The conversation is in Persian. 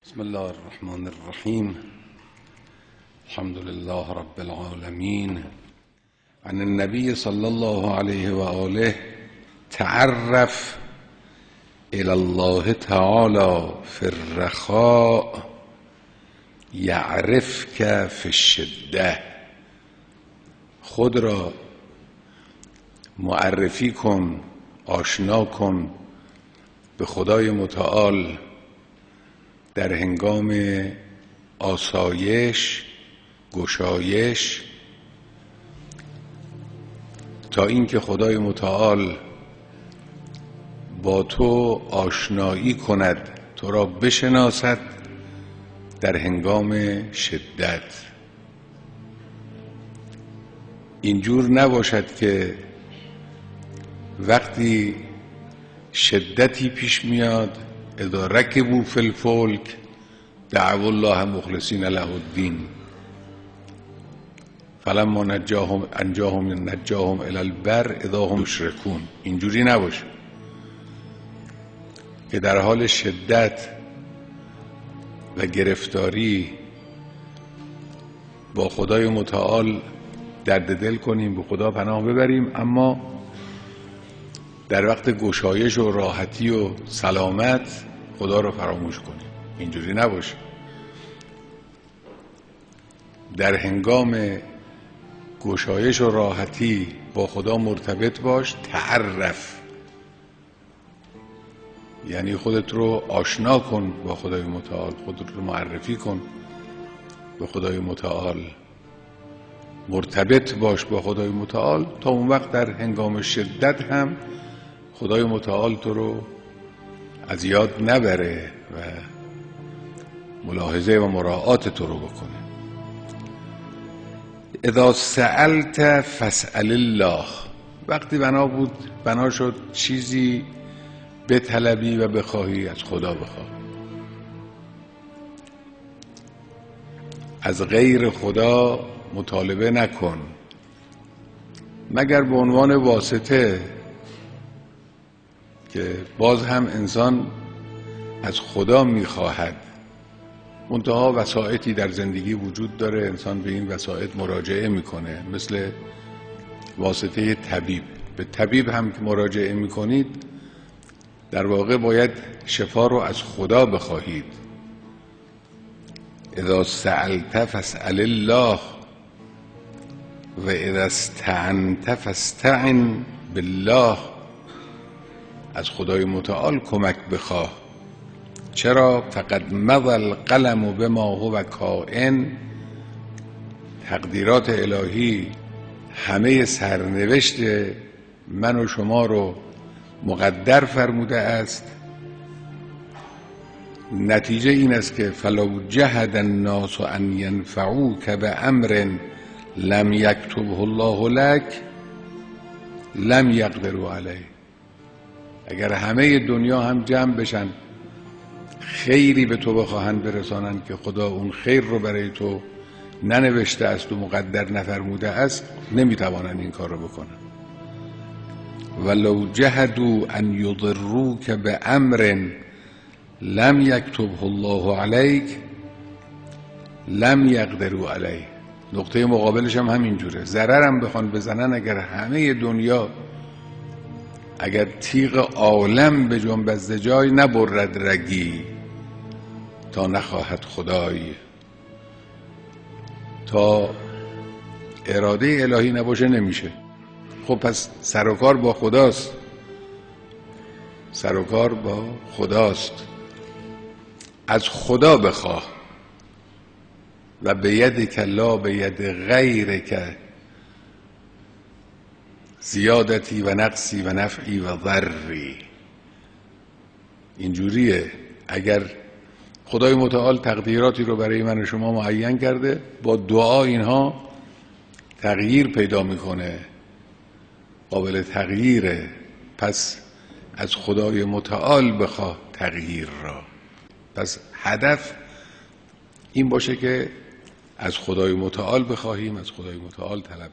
بسم الله الرحمن الرحیم. الحمد لله رب العالمین. عن النبی صلی الله علیه و آله تعرف الی الله تعالی فی الرخاء یعرفک فی الشده. خود را معرفی کن، آشنا کن به خدای متعال در هنگام آسایش، گشایش، تا اینکه خدای متعال با تو آشنایی کند، تو را بشناسد در هنگام شدت. اینجور نباشد که وقتی شدتی پیش میاد اذا رکبوا فی الفلک دعوا الله مخلصین له الدین فلما انجاهم الی البر اذا هم یشرکون. اینجوری نباشه که در حال شدت و گرفتاری با خدای متعال درد دل کنیم، به خدا پناه ببریم، اما در وقت گشایش و راحتی و سلامت خدا رو فراموش کنیم. اینجوری نباشه. در هنگام گشایش و راحتی با خدا مرتبط باش. تعرف یعنی خودت رو آشنا کن با خدای متعال، خودت رو معرفی کن به خدای متعال، مرتبط باش با خدای متعال، تا اون وقت در هنگام شدت هم خدای متعال تو رو از یاد نبره و ملاحظه و مراعات تو رو بکنه. اذا سألت فاسأل الله. وقتی بنا شد چیزی بطلبی و بخواهی، از خدا بخواه. از غیر خدا مطالبه نکن مگر به عنوان واسطه، که باز هم انسان از خدا میخواهد. منتها وسائطی در زندگی وجود داره، انسان به این وسائط مراجعه میکنه، مثل واسطه طبیب. به طبیب هم که مراجعه میکنید در واقع باید شفا رو از خدا بخواهید. اذا سألت فاسأل الله و اذا استعنت فاستعن بالله. از خدای متعال کمک بخواه. چرا؟ فقد مضى القلم بما هو کائن. تقدیرات الهی همه سرنوشت من و شما رو مقدر فرموده است. نتیجه این است که فلو جهد الناس ان ينفعوك بامر لم یکتبه الله لك لم یقدروا علیه. اگر همه دنیا هم جمع بشن خیری به تو بخواهند برسانند که خدا اون خیر رو برای تو ننوشته است و مقدر نفرموده است، نمیتوانند این کار رو بکنن. ولو جهدوا ان یضروک بامر لم یکتبه الله علیک لم یقدروا علیه. نقطه مقابلش هم همینجوره. ضررم بخوان بزنن، اگر همه دنیا، اگر تیغ عالم به جنب از جای نبرد رگی تا نخواهد خدای، تا اراده الهی نباشه نمیشه. خب پس سر و کار با خداست، سر و کار با خداست. از خدا بخواه. و به ید لا به ید غیرک زیادتی و نقصی و نفعی و ضری. اینجوریه. اگر خدای متعال تقدیراتی رو برای من و شما معین کرده، با دعا اینها تغییر پیدا میکنه، قابل تغییره. پس از خدای متعال بخواه تغییر را. پس هدف این باشه که از خدای متعال بخواهیم، از خدای متعال طلب